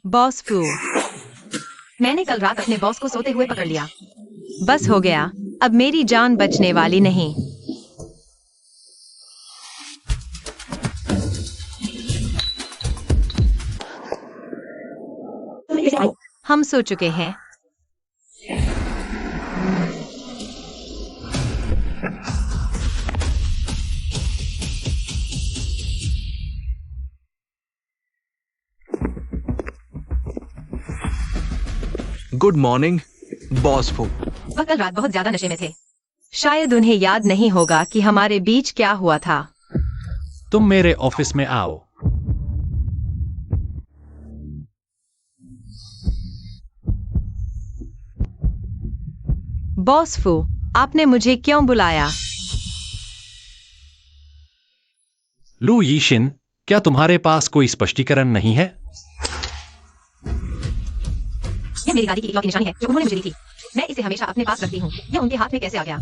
Boss फू, मैंने कल रात अपने बॉस को सोते हुए पकड़ लिया। बस हो गया, अब मेरी जान बचने वाली नहीं। हम सो चुके हैं। गुड मॉर्निंग बॉस फू। वह कल रात बहुत ज्यादा नशे में थे। शायद उन्हें याद नहीं होगा कि हमारे बीच क्या हुआ था। तुम मेरे ऑफिस में आओ। बॉस फू, आपने मुझे क्यों बुलाया? लू यीशिन, क्या तुम्हारे पास कोई स्पष्टीकरण नहीं है? यह मेरी दादी की इकलौती निशानी है जो उन्होंने मुझे दी थी। मैं इसे हमेशा अपने पास रखती हूँ। यह उनके हाथ में कैसे आ गया?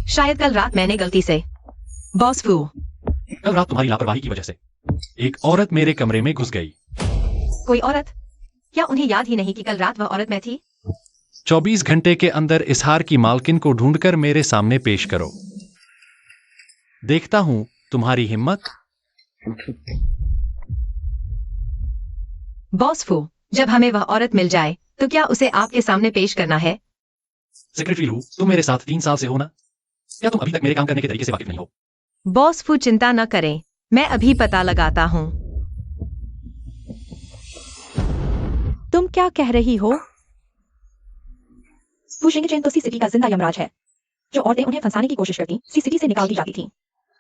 शायद कल रात मैंने गलती से। बॉस फू, कल रात तुम्हारी लापरवाही की वजह से एक औरत मेरे कमरे में घुस गई। कोई औरत? क्या उन्हें याद ही नहीं कि कल रात वह औरत मैं थी? 24 घंटे के अंदर इस हार की मालकिन को ढूंढकर मेरे सामने पेश करो। देखता हूं तुम्हारी हिम्मत। बॉस फू, जब हमें वह औरत मिल जाए तो क्या उसे आपके सामने पेश करना है? सेक्रेटरी लू, तुम मेरे साथ 3 साल से हो ना? क्या तुम अभी तक मेरे काम करने के तरीके से वाकिफ नहीं हो? बॉस फू, चिंता न करें, मैं अभी पता लगाता हूँ। तुम क्या कह रही हो? वू शिंगचेन तो सी सिटी का जिंदा यमराज है। जो औरतें उन्हें फंसाने की कोशिश करती, सी सिटी से निकाल दी जाती थीं।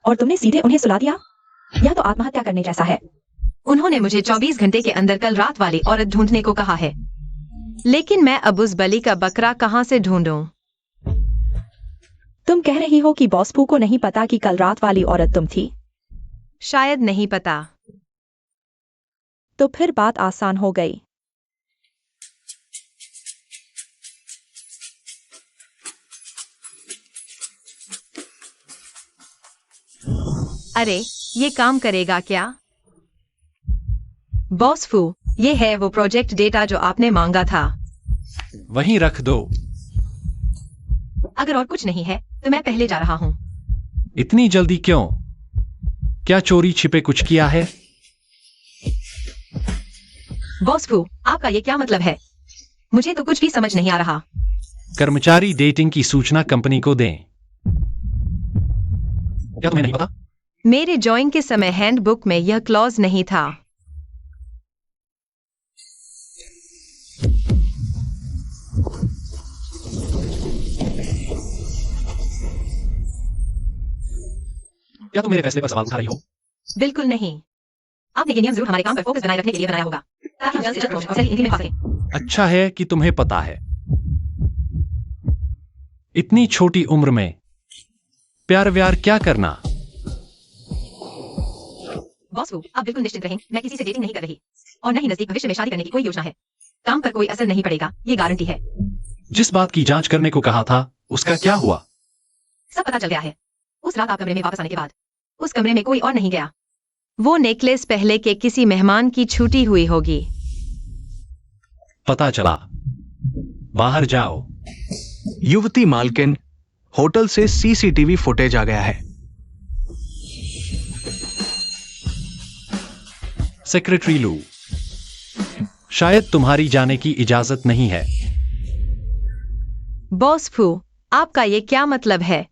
और तुमने सीधे उन्हें सुला दिया? यह तो आत्महत्या करने जैसा है। उन्होंने मुझे 24 घंटे के अंदर कल रात वाली औरत ढूंढने को कहा है, लेकिन मैं अब उस बलि का बकरा कहाँ से ढूंढूं? तुम कह रही हो कि बॉस फू को नहीं पता कि कल रात वाली औरत तुम थी? शायद नहीं पता। तो फिर बात आसान हो गई। अरे, ये काम करेगा क्या? बॉस फू, ये है वो प्रोजेक्ट डेटा जो आपने मांगा था। वहीं रख दो। अगर और कुछ नहीं है तो मैं पहले जा रहा हूँ। इतनी जल्दी क्यों? क्या चोरी छिपे कुछ किया है? बॉस फू, आपका ये क्या मतलब है? मुझे तो कुछ भी समझ नहीं आ रहा। कर्मचारी डेटिंग की सूचना कंपनी को दें। क्या तुम्हें नहीं पता? मेरे ज्वाइन के समय हैंडबुक में यह क्लॉज नहीं था। क्या तुम मेरे फैसले पर सवाल उठा रही हो? बिल्कुल नहीं। आपने ये नियम जरूर हमारे काम पर फोकस बनाए रखने के लिए बनाया होगा, ताकि हम जल्द से जल्द प्रोजेक्ट को सही इनके में फंसे। अच्छा है कि तुम्हें पता है। इतनी छोटी उम्र में प्यार व्यार क्या करना? बॉस फू, आप बिल्कुल निश्चिंत रहें, मैं किसी से डेटिंग नहीं कर रही और न ही नजदीक भविष्य में शादी करने की कोई योजना है। काम पर कोई असर नहीं पड़ेगा, ये गारंटी है। जिस बात की जांच करने को कहा था उसका क्या हुआ? सब पता चल गया है। उस रात आप कमरे में वापस आने के बाद उस कमरे में कोई और नहीं गया। वो नेकलेस पहले के किसी मेहमान की छूटी हुई होगी। पता चला। बाहर जाओ। युवती मालकिन, होटल से सीसीटीवी फुटेज आ गया है। सेक्रेटरी लू, शायद तुम्हारी जाने की इजाजत नहीं है। बॉस फू, आपका ये क्या मतलब है?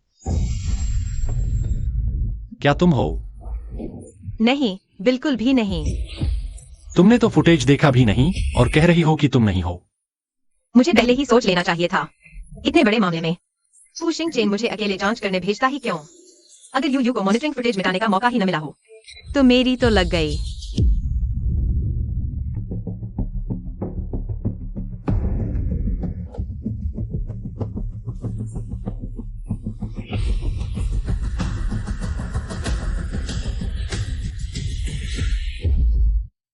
क्या तुम हो? नहीं, बिल्कुल भी नहीं। तुमने तो फुटेज देखा भी नहीं और कह रही हो कि तुम नहीं हो। मुझे पहले ही सोच लेना चाहिए था। इतने बड़े मामले में वू शिंगचेन मुझे अकेले जांच करने भेजता ही क्यों? अगर यू को मॉनिटरिंग फुटेज मिटाने का मौका ही न मिला हो तो मेरी तो लग गई।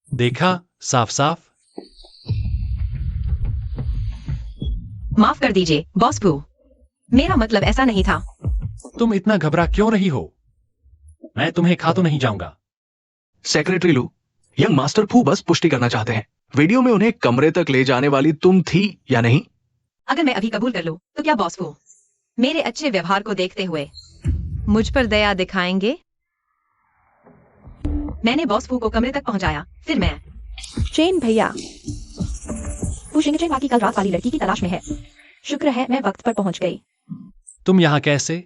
देखा साफ साफ। माफ कर दीजिए बॉस फू, मेरा मतलब ऐसा नहीं था। तुम इतना घबरा क्यों रही हो? मैं तुम्हें खा तो नहीं जाऊंगा। सेक्रेटरी लू, यंग मास्टर फू बस पुष्टि करना चाहते हैं। वीडियो में उन्हें कमरे तक ले जाने वाली तुम थी या नहीं? अगर मैं अभी कबूल कर लूं तो क्या बॉस को मेरे अच्छे व्यवहार को देखते हुए मुझ पर दया दिखाएंगे? मैंने बॉस फू को कमरे तक पहुंचाया, फिर मैं चेन भैया, फू शिंगचेन वाकी कल रात वाली लड़की की तलाश में है। शुक्र है मैं वक्त पर पहुंच गई। तुम यहाँ कैसे?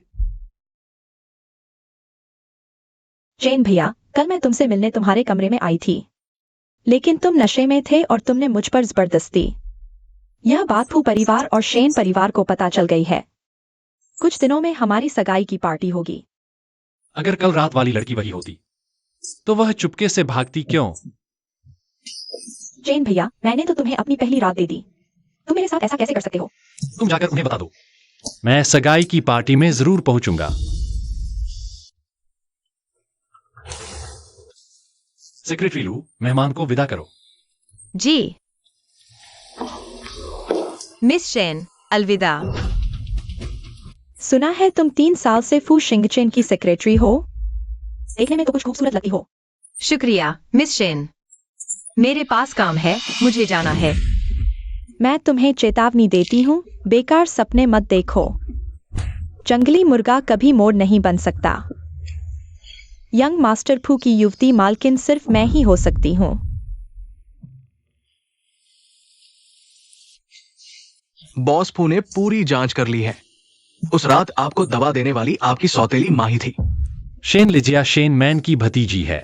चेन भैया, कल मैं तुमसे मिलने तुम्हारे कमरे में आई थी, लेकिन तुम नशे में थे और तुमने मुझ पर जबरदस्ती। यह बात फू परिवार और शेन परिवार को पता चल गई है। कुछ दिनों में हमारी सगाई की पार्टी होगी। अगर कल रात वाली लड़की वही होती तो वह चुपके से भागती क्यों? चेन भैया, मैंने तो तुम्हें अपनी पहली रात दे दी। तुम मेरे साथ ऐसा कैसे कर सकते हो? तुम जाकर उन्हें बता दो। मैं सगाई की पार्टी में जरूर पहुंचूंगा। सेक्रेटरी लू, मेहमान को विदा करो। जी मिस शेन, अलविदा। सुना है तुम 3 साल से फू शिंगचेन की सेक्रेटरी हो। देखने में तो कुछ खूबसूरत लगती हो। शुक्रिया मिस शेन, मेरे पास काम है, मुझे जाना है। मैं तुम्हें चेतावनी देती हूँ, बेकार सपने मत देखो। जंगली मुर्गा कभी मोर नहीं बन सकता। यंग मास्टर फू की युवती मालकिन सिर्फ मैं ही हो सकती हूँ। बॉस फू ने पूरी जांच कर ली है। उस रात आपको दवा देने वाली आपकी सौतेली माँ ही थी। शेन लिजिया शेन मैन की भतीजी है।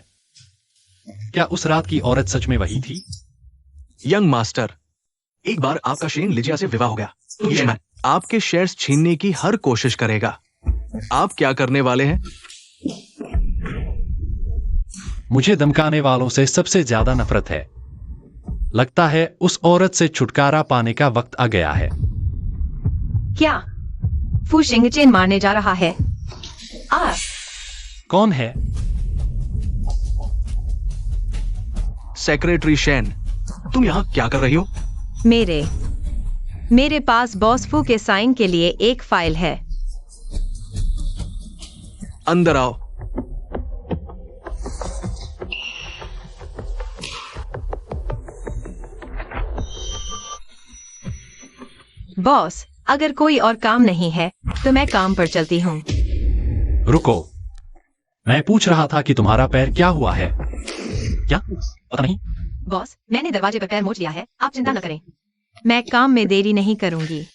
क्या उस रात की औरत सच में वही थी? यंग मास्टर, एक बार आपका शेन लिजिया से विवाह हो गया तो ये मैन आपके शेयर्स छीनने की हर कोशिश करेगा। आप क्या करने वाले हैं? मुझे धमकाने वालों से सबसे ज्यादा नफरत है। लगता है उस औरत से छुटकारा पाने का वक्त आ गया है। क्या फू शिंगचेन मारने जा रहा है? कौन है? सेक्रेटरी शेन, तुम यहां क्या कर रही हो? मेरे पास बॉस फू के साइन के लिए एक फाइल है। अंदर आओ। बॉस, अगर कोई और काम नहीं है तो मैं काम पर चलती हूँ। रुको, मैं पूछ रहा था कि तुम्हारा पैर क्या हुआ है? क्या पता नहीं? बॉस, मैंने दरवाजे पर पैर मोच लिया है, आप चिंता न करें। मैं काम में देरी नहीं करूंगी।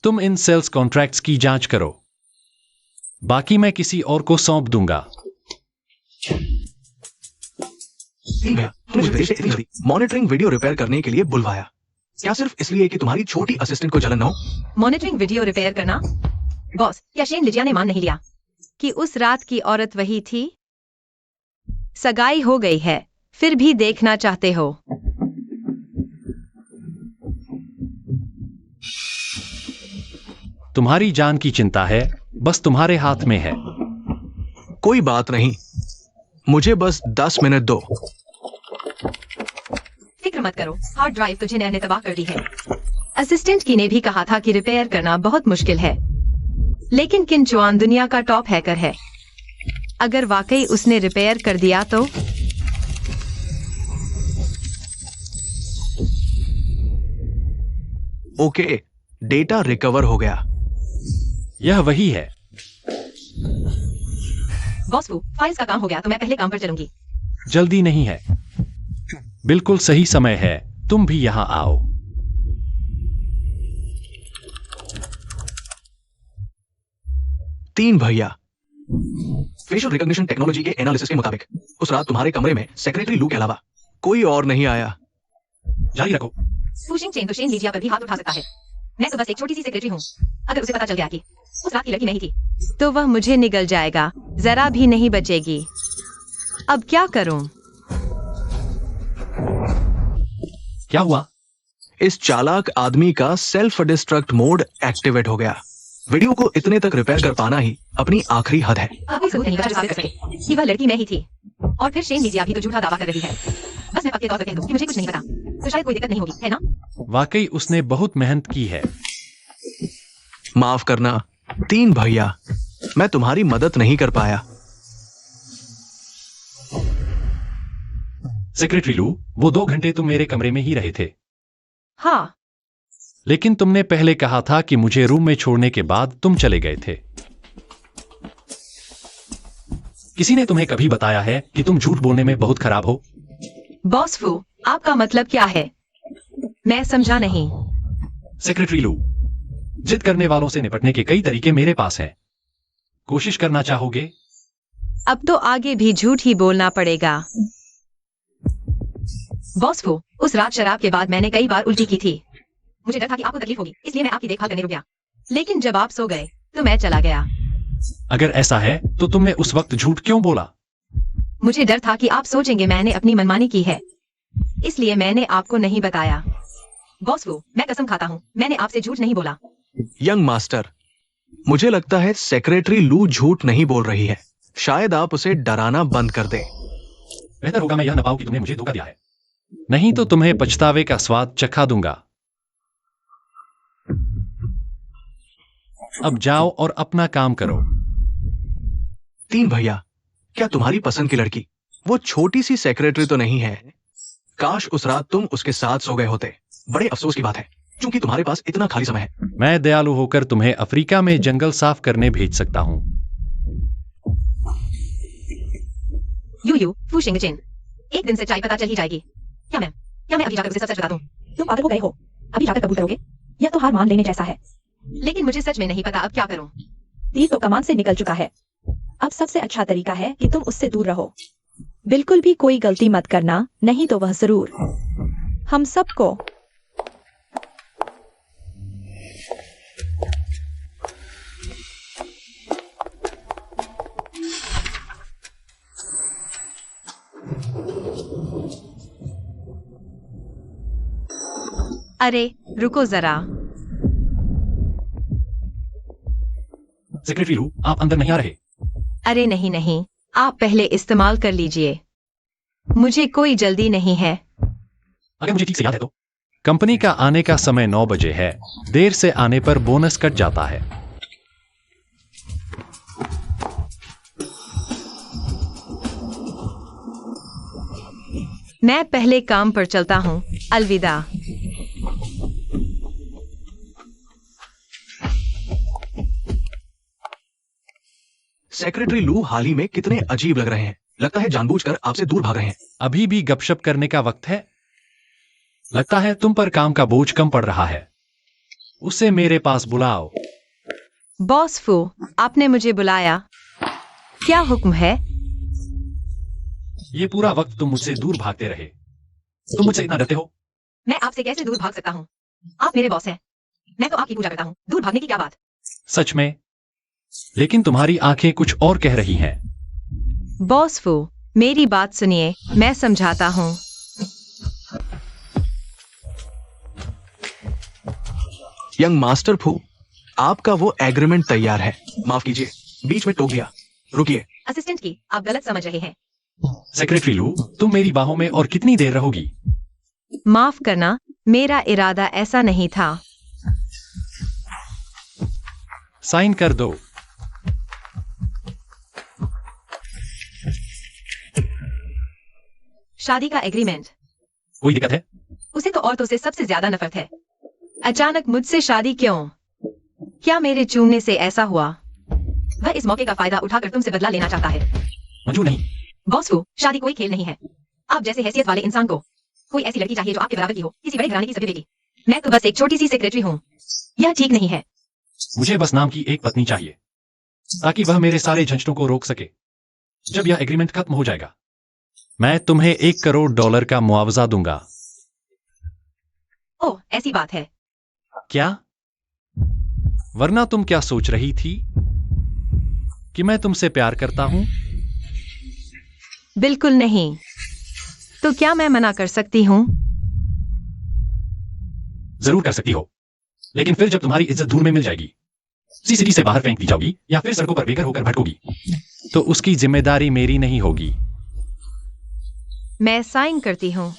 तुम इन सेल्स कॉन्ट्रैक्ट्स की जांच करो, बाकी मैं किसी और को सौंप दूंगा। मॉनिटरिंग वीडियो रिपेयर करने के लिए बुलवाया, क्या सिर्फ इसलिए कि तुम्हारी छोटी असिस्टेंट को जलन न हो? मॉनिटरिंग वीडियो रिपेयर करना? बॉस, क्या शेन लिजिया ने मान नहीं लिया कि उस रात की औरत वही थी? सगाई हो गई है, फिर भी देखना चाहते हो? तुम्हारी जान की चिंता है, बस तुम्हारे हाथ में है। कोई बात नहीं, मुझे बस 10 मिनट दो। फिक्र मत करो, हार्ड ड्राइव तुझे नैने तबाह कर दी है। असिस्टेंट की ने भी कहा था कि रिपेयर करना बहुत मुश्किल है, लेकिन किन चुआन दुनिया का टॉप हैकर है। अगर वाकई उसने रिपेयर कर दिया तो? ओके, डेटा रिकवर हो गया। यह वही है। बॉस को फाइल्स का काम हो गया तो मैं पहले काम पर चलूंगी। जल्दी नहीं है, बिल्कुल सही समय है, तुम भी यहां आओ। तीन भैया, फेशियल रिकॉग्निशन टेक्नोलॉजी के एनालिसिस के मुताबिक उस रात तुम्हारे कमरे में सेक्रेटरी लू के अलावा कोई और नहीं आया। जारी रखो। फू शिंगचेन तो शेन लिजिया पर भी हाथ उठा सकता है। मैं तो बस एक छोटी सी सेक्रेटरी हूँ। अगर उसे पता चल गया कि उस रात की लड़की नहीं थी तो वह मुझे निगल जाएगा, जरा भी नहीं बचेगी। अब क्या करूं? क्या हुआ? इस चालाक आदमी का सेल्फ डिस्ट्रक्ट मोड एक्टिवेट हो गया। वीडियो को इतने तक रिपेयर कर पाना ही अपनी आखिरी हद है। अब कोई सबूत नहीं बचा जो साबित कर सके कि वह लड़की मैं ही थी। और फिर शेन लिजिया भी तो झूठा दावा कर रही है। बस मैं पक्के तौर पर कह दूं कि मुझे कुछ नहीं पता तो तो शायद कोई दिक्कत नहीं होगी, है ना? वाकई उसने बहुत मेहनत की है। माफ करना 3 भैया, मैं तुम्हारी मदद नहीं कर पाया। सेक्रेटरी लू, वो 2 घंटे तुम मेरे कमरे में ही रहे थे। हाँ, लेकिन तुमने पहले कहा था कि मुझे रूम में छोड़ने के बाद तुम चले गए थे। किसी ने तुम्हें कभी बताया है कि तुम झूठ बोलने में बहुत खराब हो? बॉस फू, आपका मतलब क्या है? मैं समझा नहीं। सेक्रेटरी लू, जिद करने वालों से निपटने के कई तरीके मेरे पास हैं। कोशिश करना चाहोगे? अब तो आगे भी झूठ ही बोलना पड़ेगा। बॉस फू, उस रात शराब के बाद मैंने कई बार उल्टी की थी। मुझे डर था कि आपको तकलीफ होगी, इसलिए मैं आपकी देखभाल करने रुक गया। लेकिन जब आप सो गए तो मैं चला गया। अगर ऐसा है तो तुमने उस वक्त झूठ क्यों बोला? मुझे डर था कि आप सोचेंगे मैंने अपनी मनमानी की है, इसलिए मैंने आपको नहीं बताया। बॉस फू, मैं कसम खाता हूँ, मैंने आपसे झूठ नहीं बोला। यंग मास्टर, मुझे लगता है सेक्रेटरी लू झूठ नहीं बोल रही है। शायद आप उसे डराना बंद कर दें। बेहतर होगा मैं यह न पाऊं कि तुमने मुझे धोखा दिया है। नहीं तो तुम्हें पछतावे का स्वाद चखा दूंगा। अब जाओ और अपना काम करो। 3 भैया, क्या तुम्हारी पसंद की लड़की वो छोटी सी सेक्रेटरी तो नहीं है? काश उस रात तुम उसके साथ सो गए होते। बड़े अफसोस की बात है, क्योंकि तुम्हारे पास इतना खाली समय है। मैं दयालु होकर तुम्हें अफ्रीका में जंगल साफ करने भेज सकता हूं। यू फू शिंगचिन, एक दिन सच्चाई पता चल ही जाएगी। क्या मैं अभी जाकर उसे सच बता दूं? तुम पागल हो गए हो, अभी जाकर कबूल करोगे? यह तो हार मान लेने जैसा है। लेकिन मुझे सच में नहीं पता अब क्या करूं। तीर तो कमान से निकल चुका है। अब सबसे अच्छा तरीका है कि तुम उससे दूर रहो। बिल्कुल भी कोई गलती मत करना, नहीं तो वह जरूर हम सबको। अरे रुको जरा। सेक्रेटरी लू, आप अंदर नहीं आ रहे? अरे नहीं, आप पहले इस्तेमाल कर लीजिए, मुझे कोई जल्दी नहीं है। अगर मुझे ठीक से याद है तो कंपनी का आने का समय 9 बजे है। देर से आने पर बोनस कट जाता है। मैं पहले काम पर चलता हूँ, अलविदा। सेक्रेटरी लू हाल ही में कितने अजीब लग रहे हैं। लगता है जानबूझकर आपसे दूर भाग रहे हैं। अभी भी गपशप करने का वक्त है? लगता है तुम पर काम का बोझ कम पड़ रहा है। उसे मेरे पास बुलाओ। बॉस फू, आपने मुझे बुलाया, क्या हुक्म है? ये पूरा वक्त तुम मुझसे दूर भागते रहे। तुम मुझसे इतना डरते हो? मैं आपसे कैसे दूर भाग सकता हूँ? आप मेरे बॉस हैं, मैं तो आपकी पूजा करता हूँ। दूर भागने की क्या बात? सच में? लेकिन तुम्हारी आंखें कुछ और कह रही हैं। बॉस फू, मेरी बात सुनिए, मैं समझाता हूँ। यंग मास्टर फू, आपका वो एग्रीमेंट तैयार है। माफ कीजिए, बीच में टोक दिया। रुकिए। असिस्टेंट की, आप गलत समझ रहे हैं। सेक्रेटरी लू, तुम मेरी बाहों में और कितनी देर रहोगी? माफ करना, मेरा इरादा ऐसा नहीं था। साइन कर दो। शादी का एग्रीमेंट? कोई दिक्कत है? उसे तो औरतों से सबसे ज्यादा नफरत है। अचानक मुझसे शादी क्यों? क्या मेरे चूमने से ऐसा हुआ? वह इस मौके का फायदा उठाकर तुमसे बदला लेना चाहता है। मंजूर नहीं। बॉस को, शादी कोई खेल नहीं है। आप जैसे हैसियत वाले इंसान को कोई ऐसी लड़की चाहिए जो आपके बराबर की हो, किसी बड़े घराने की सभी बेटी। मैं तो बस एक छोटी सी सेक्रेटरी हूँ। यह ठीक नहीं है। मुझे बस नाम की एक पत्नी चाहिए, ताकि वह मेरे सारे झंझटों को रोक सके। जब यह एग्रीमेंट खत्म हो जाएगा, मैं तुम्हें $1 करोड़ का मुआवजा दूंगा। ओह, ऐसी बात है क्या? वरना तुम क्या सोच रही थी कि मैं तुमसे प्यार करता हूं? बिल्कुल नहीं। तो क्या मैं मना कर सकती हूँ? जरूर कर सकती हो, लेकिन फिर जब तुम्हारी इज्जत धूल में मिल जाएगी, सीसीटी से बाहर फेंक दी जाओगी या फिर सड़कों पर बेघर होकर भटकोगी, तो उसकी जिम्मेदारी मेरी नहीं होगी। मैं साइन करती हूँ।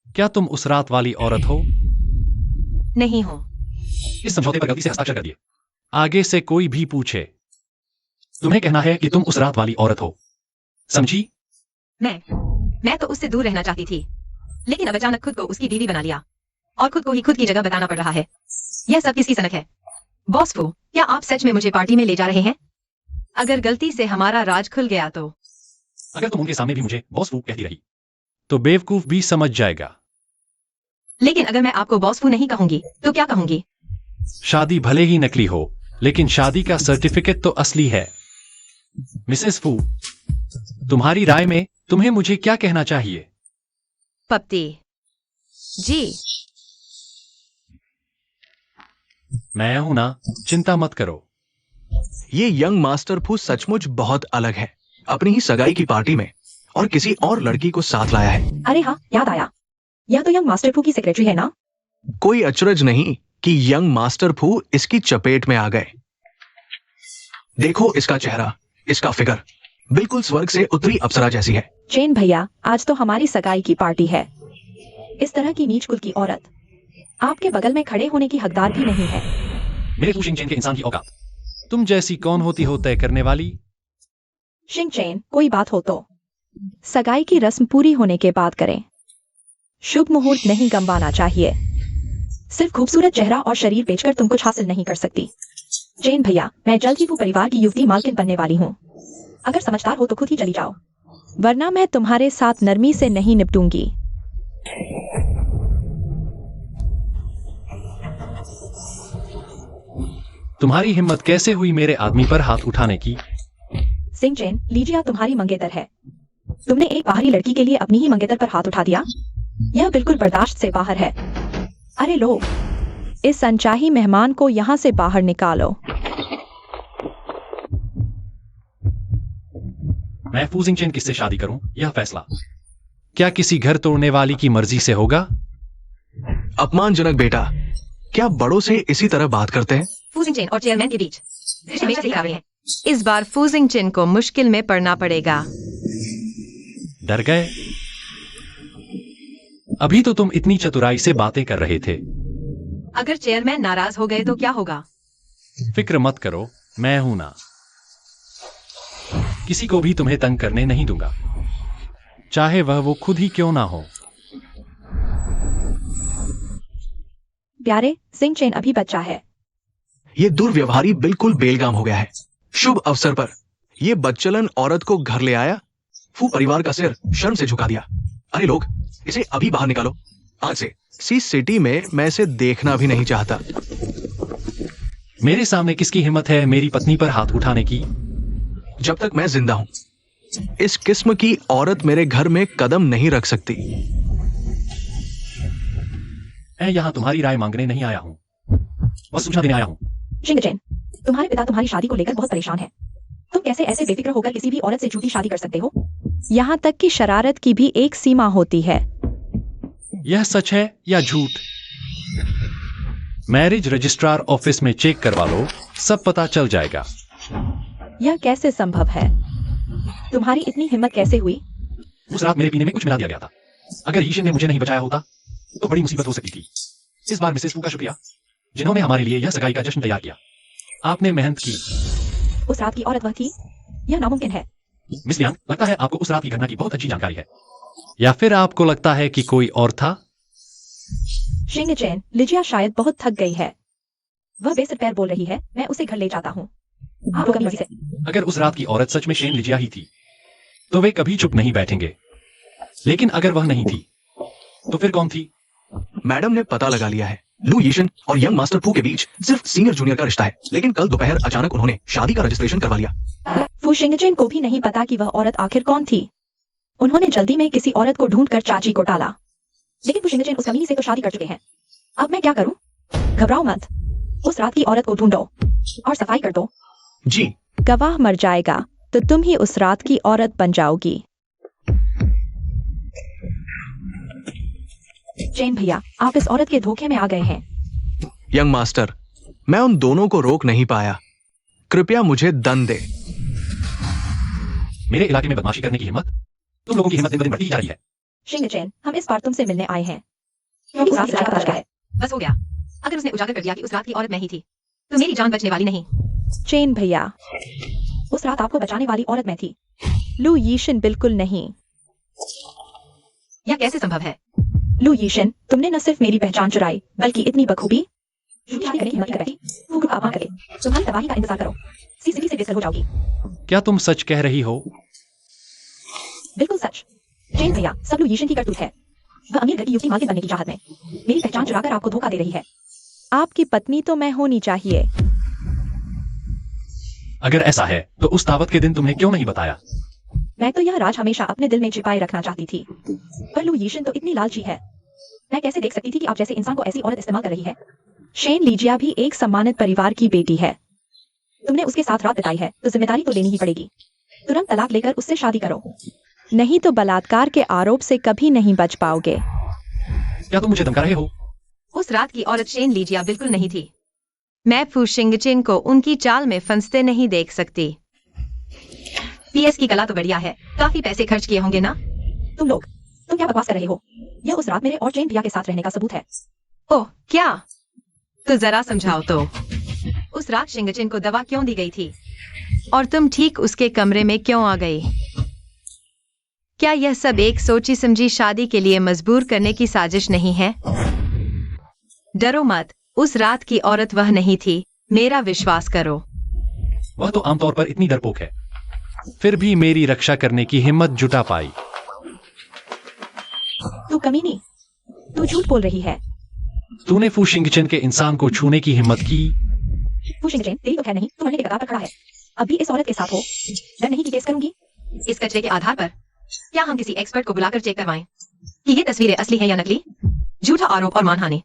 क्या तुम उस रात वाली औरत हो? नहीं हो। इस समझौते पर गलती से हस्ताक्षर कर दिए। आगे से कोई भी पूछे, तुम्हें कहना है कि तुम उस रात वाली औरत हो, समझी? मैं तो उससे दूर रहना चाहती थी, लेकिन अब अचानक खुद को उसकी बीवी बना लिया और खुद को ही खुद की जगह बताना पड़ रहा है। यह सब किसकी सनक है? बॉस फू, क्या आप सच में मुझे पार्टी में ले जा रहे हैं? अगर गलती से हमारा राज खुल गया तो? अगर तुम उनके सामने भी मुझे बॉस फू कहती रही तो बेवकूफ भी समझ जाएगा। लेकिन अगर मैं आपको बॉस फू नहीं कहूंगी तो क्या कहूंगी? शादी भले ही नकली हो, लेकिन शादी का सर्टिफिकेट तो असली है। मिसेस फू, तुम्हारी राय में तुम्हें मुझे क्या कहना चाहिए? पप्ती जी। मैं हूं ना, चिंता मत करो। ये यंग मास्टर फू सचमुच बहुत अलग है। अपनी ही सगाई की पार्टी में और किसी और लड़की को साथ लाया है। अरे हाँ, याद आया, यह तो यंग मास्टर फू की सेक्रेटरी है ना? कोई अचरज नहीं कि यंग मास्टर फू इसकी चपेट में आ गए। देखो इसका चेहरा, इसका फिगर, बिल्कुल स्वर्ग से उतरी अप्सरा जैसी है। चेन भैया, आज तो हमारी सगाई की पार्टी है। इस तरह की नीच कुल की औरत आपके बगल में खड़े होने की हकदार भी नहीं है। मेरे फू शिंगचेन के इंसान की औकात तुम जैसी कौन होती हो तय करने वाली? शिंगचेन, कोई बात हो तो सगाई की रस्म पूरी होने के बाद करें। शुभ मुहूर्त नहीं गंवाना चाहिए। सिर्फ खूबसूरत चेहरा और शरीर बेचकर तुम कुछ हासिल नहीं कर सकती। चेन भैया, मैं जल्द ही वो परिवार की युवती मालकिन बनने वाली हूँ। अगर समझदार हो तो खुद ही चली जाओ, वरना मैं तुम्हारे साथ नरमी से नहीं निपटूंगी। तुम्हारी हिम्मत कैसे हुई मेरे आदमी पर हाथ उठाने की? सिंह चेन, लीजिए, तुम्हारी मंगेतर है। तुमने एक बाहरी लड़की के लिए अपनी ही मंगेतर पर हाथ उठा दिया। यह बिल्कुल बर्दाश्त से बाहर है। अरे लो, इस अनचाही मेहमान को यहाँ से बाहर निकालो। मैं फू शिंगचेन किससे शादी करूं, यह फैसला क्या किसी घर तोड़ने वाली की मर्जी से होगा? अपमानजनक बेटा, क्या बड़ों से इसी तरह बात करते हैं? फू शिंगचेन और चेयरमैन के बीच हमेशा से ही रहे हैं। इस बार फू शिंगचेन को मुश्किल में पड़ना पड़ेगा। डर गए? अभी तो तुम इतनी चतुराई से बातें कर रहे थे। अगर चेयरमैन नाराज हो गए तो क्या होगा? फिक्र मत करो, मैं हूं ना। किसी को भी तुम्हें तंग करने नहीं दूंगा, चाहे वह वो खुद ही क्यों ना हो। प्यारे, सिंह चेन अभी बच्चा है। ये दुर्व्यवहारी बिल्कुल बेलगाम हो गया है। शुभ अवसर पर ये बच्चलन औरत को घर ले आया, फू परिवार का सिर शर्म से झुका दिया। अरे लोग, इसे अभी बाहर निकालो। आज से सी सिटी में मैं इसे देखना भी नहीं चाहता। मेरे सामने किसकी हिम्मत है मेरी पत्नी पर हाथ उठाने की? जब तक मैं जिंदा हूं, इस किस्म की औरत मेरे घर में कदम नहीं रख सकती। मैं यहां तुम्हारी राय मांगने नहीं आया हूं, बस सूचना देने आया हूं। शिंगचेन, तुम्हारे पिता तुम्हारी शादी को लेकर बहुत परेशान है। तुम कैसे ऐसे बेफिक्र होकर किसी भी औरत से झूठी शादी कर सकते हो? यहाँ तक कि शरारत की भी एक सीमा होती है। यह सच है या झूठ? मैरिज रजिस्ट्रार ऑफिस में चेक करवा लो, सब पता चल जाएगा। यह कैसे संभव है? तुम्हारी इतनी हिम्मत कैसे हुई? उस रात मेरे पीने में कुछ मिला दिया गया था। अगर यीशन ने मुझे नहीं बचाया होता तो बड़ी मुसीबत हो सकती थी। इस बार मिसेस फू का शुक्रिया, जिन्होंने हमारे लिए यह सगाई का जश्न तैयार किया। आपने मेहनत की। उस रात की औरत वह थी? यह नामुमकिन है। मिस लियांग, लगता है आपको उस रात की घटना की बहुत अच्छी जानकारी है, या फिर आपको लगता है कि कोई और था? शिंगचेन, लिजिया शायद बहुत थक गई है। वह बेसिर पैर बोल रही है। मैं उसे घर ले जाता हूँ। आप अपनी मर्जी से। अगर उस रात की औरत सच में शेन लिजिया ही थी तो वे कभी चुप नहीं बैठेंगे, लेकिन अगर वह नहीं थी तो फिर कौन थी? मैडम ने पता लगा लिया है। लू यीशन और यंग मास्टर फू के बीच सिर्फ सीनियर जूनियर का रिश्ता है, लेकिन कल दोपहर अचानक उन्होंने शादी का रजिस्ट्रेशन करवा लिया। फू शिंगचेन को भी नहीं पता कि वह औरत आखिर कौन थी। उन्होंने जल्दी में किसी औरत को ढूंढकर चाची को टाला, लेकिन फू शिंगचेन उस कमीनी से तो शादी कर चुके हैं। अब मैं क्या करूं? घबराओ मत, उस रात की औरत को ढूंढो और सफाई कर दो। जी। गवाह मर जाएगा तो तुम ही उस रात की औरत बन जाओगी। चेन भैया, आप इस औरत के धोखे में आ गए हैं। यंग मास्टर, मैं उन दोनों को रोक नहीं पाया। कृपया मुझे दंड दे। मेरे इलाके में बदमाशी करने की हिम्मत? तुम लोगों की हिम्मत दिन ब दिन बढ़ती ही जा रही है। शिंगचेन, हम इस बार तुमसे मिलने आए हैं क्योंकि उस रात सच्चाई का पता चला है। बस हो गया। अगर उसने उजागर कर दिया कि उस रात की औरत मैं ही थी तो मेरी जान बचने वाली नहीं। चेन भैया, उस रात आपको बचाने वाली औरत मैं थी। लू यीशन बिल्कुल नहीं। यह कैसे संभव है? लू यीशन, तुमने न सिर्फ मेरी पहचान चुराई बल्कि इतनी बखूबी झूठी शादी करने की हिम्मत कर बैठी। वो ग्रुप का अपमान करके तुम्हारी तबाही का इंतजार करो। सीसीटी से बेसर हो जाओगी। क्या तुम सच कह रही हो? बिल्कुल सच। चेन भैया, सब लू यीशन की करतूत है। वह अमीर घर की युवती मालकिन बनने की चाहत में मेरी पहचान चुराकर आपको धोखा दे रही है। आपकी पत्नी तो मैं होनी चाहिए। अगर ऐसा है तो उस दावत के दिन तुमने क्यों नहीं बताया? मैं तो यह राज हमेशा अपने दिल में छिपाए रखना चाहती थी, पर लू यीशन तो इतनी लालची है। मैं कैसे देख सकती थी कि आप जैसे इंसान को ऐसी औरत इस्तेमाल कर रही है। शेन लीजिया भी एक सम्मानित परिवार की बेटी है। तुमने उसके साथ रात बिताई है तो जिम्मेदारी तो लेनी ही पड़ेगी। तुरंत तलाक लेकर उससे शादी करो, नहीं तो बलात्कार के आरोप से कभी नहीं बच पाओगे। क्या तुम मुझे धमका रहे हो? उस रात की औरत शेन लीजिया बिल्कुल नहीं थी। मैं फू शिंगचेन को उनकी चाल में फंसते नहीं देख सकती। पीएस की कला तो बढ़िया है। काफी पैसे खर्च किए होंगे ना? तुम क्या बकवास कर रहे हो? यह उस रात मेरे और चेन भैया के साथ रहने का सबूत है। ओह क्या? तो जरा समझाओ तो। उस रात शिंगचेन को दवा क्यों दी गई थी और तुम ठीक उसके कमरे में क्यों आ गई? क्या यह सब एक सोची समझी शादी के लिए मजबूर करने की साजिश नहीं है? डरो मत, उस रात की औरत वह नहीं थी, मेरा विश्वास करो। वह तो आमतौर पर इतनी डरपोक है, फिर भी मेरी रक्षा करने की हिम्मत जुटा पाई। तू कमीनी, तू झूठ बोल रही है। तूने फू शिंगचेन के इंसान को छूने की हिम्मत की। फू शिंगचेन तेरी तो खैर नहीं, तू मरने के कगार पर खड़ा है। अभी इस औरत के साथ हो, डर नहीं कि केस करूंगी। इस कचरे के आधार पर क्या हम किसी एक्सपर्ट को बुलाकर चेक करवाएं कि ये तस्वीरें असली हैं या नकली? झूठा आरोप और मानहानि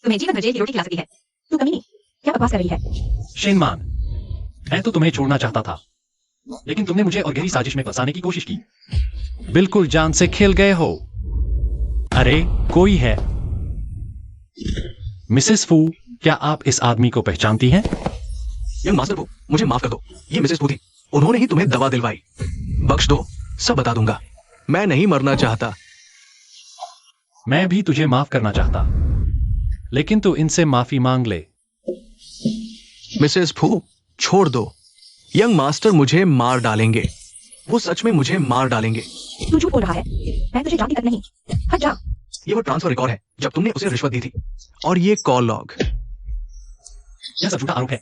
तुम्हें जीवन भर जेल की रोटी खिला सकती है। तू कमीनी, क्या बकवास कर रही है? शेनमान, मैं तो तुम्हें छोड़ना चाहता था, लेकिन तुमने मुझे और गहरी साजिश में फंसाने की कोशिश की। बिल्कुल जान से खेल गए हो। अरे कोई है। मिसेस फू, क्या आप इस आदमी को पहचानती हैं? यंग मास्टर फू, मुझे माफ कर दो। ये मिसेस फू थी। उन्होंने ही तुम्हें दवा दिलवाई। बख्श दो, सब बता दूंगा। मैं नहीं मरना चाहता। मैं भी तुझे माफ करना चाहता, लेकिन तू इनसे माफी मांग ले। मिसेस फू, छोड़ दो। यंग मास्टर मुझे मार डालेंगे। वो सच में मुझे मार डालेंगे। तू झूठ बोल रहा है। मैं तुझे जानती तक नहीं। हट जा। ये वो ट्रांसफर रिकॉर्ड है जब तुमने उसे रिश्वत दी थी, और ये कॉल लॉग। यह सब झूठा आरोप है।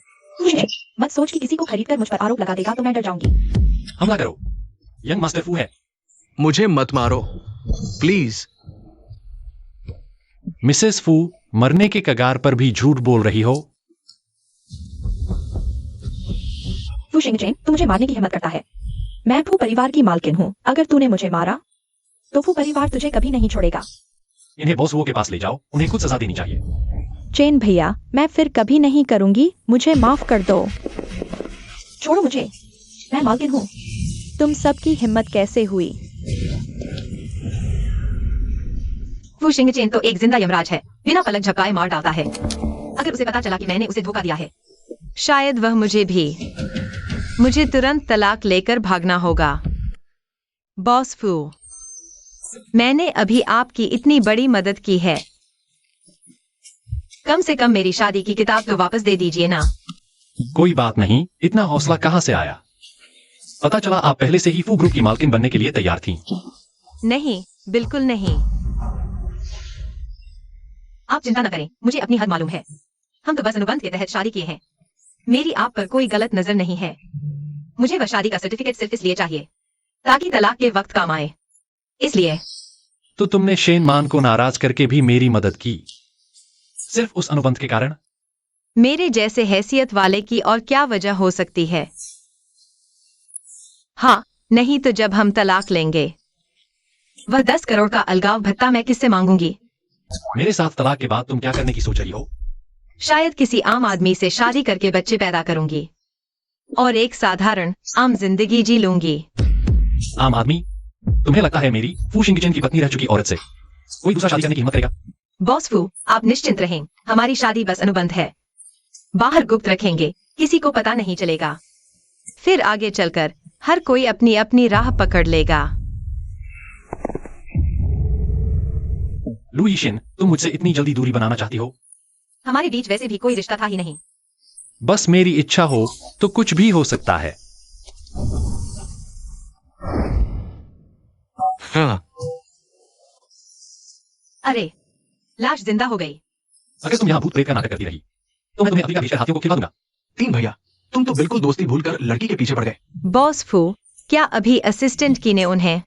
मत सोच कि किसी को खरीदकर मुझ पर आरोप लगा देगा तो मैं डर जाऊंगी। हमला करो। यंग मास्टर फू है। मुझे मत मारो प्लीज। मिसेस फू, मरने के कगार पर भी झूठ बोल रही हो। फू शिंगचेन, तू मुझे मारने की हिम्मत करता है। मैं फू परिवार की मालकिन हूँ। अगर तूने मुझे मारा तो फू परिवार तुझे कभी नहीं छोड़ेगा। इन्हें बॉस वो के पास ले जाओ, उन्हें खुद सजा देनी चाहिए। चेन भैया, मैं फिर कभी नहीं करूंगी, मुझे माफ कर दो। छोड़ो मुझे, मैं मालकिन हूँ। तुम सबकी हिम्मत कैसे हुई? फू शिंगचेन तो एक जिंदा यमराज है, बिना पलक झपकाए मार डालता है। अगर उसे पता चला कि मैंने उसे धोखा दिया है, शायद वह मुझे तुरंत तलाक लेकर भागना होगा। बॉस फू, मैंने अभी आपकी इतनी बड़ी मदद की है, कम से कम मेरी शादी की किताब तो वापस दे दीजिए ना। कोई बात नहीं, इतना हौसला कहां से आया? पता चला आप पहले से ही फू ग्रुप की मालकिन बनने के लिए तैयार थी। नहीं, बिल्कुल नहीं। आप चिंता न करें, मुझे अपनी हद मालूम है। हम तो बस अनुबंध के तहत शादी किए हैं। मेरी आप पर कोई गलत नजर नहीं है। मुझे वह शादी का सर्टिफिकेट सिर्फ इसलिए चाहिए ताकि तलाक के वक्त काम आए, इसलिए। तो तुमने शेन मान को नाराज करके भी मेरी मदद की, सिर्फ उस अनुबंध के कारण? मेरे जैसे हैसियत वाले की और क्या वजह हो सकती है? हाँ, नहीं तो जब हम तलाक लेंगे, वह 10 करोड़ का अलगाव भत्ता मैं किससे मांगूंगी? मेरे साथ तलाक के बाद तुम क्या करने की सोच रही हो? शायद किसी आम आदमी से शादी करके बच्चे पैदा करूंगी और एक साधारण आम जिंदगी जी लूंगी। आम आदमी? तुम्हें लगता है मेरी फू शिंगचेन की पत्नी रह चुकी औरत से कोई दूसरा शादी करने की हिम्मत करेगा? बॉस फू, आप निश्चिंत रहें, हमारी शादी बस अनुबंध है। बाहर गुप्त रखेंगे, किसी को पता नहीं चलेगा। फिर आगे चलकर हर कोई अपनी अपनी राह पकड़ लेगा। लू यीशिन, तुम मुझसे इतनी जल्दी दूरी बनाना चाहती हो? हमारे बीच वैसे भी कोई रिश्ता था ही नहीं। बस मेरी इच्छा हो तो कुछ भी हो सकता है। हाँ, अरे, लाश जिंदा हो गई। अगर तुम यहाँ भूत प्रेत का नाटक करती रही तो मैं तुम्हें अफ्रीका भेजकर हाथियों को खिलवा दूंगा। तीन भैया, तुम तो बिल्कुल दोस्ती भूलकर लड़की के पीछे पड़ गए। बॉस फू, क्या अभी असिस्टेंट की ने उन्हें?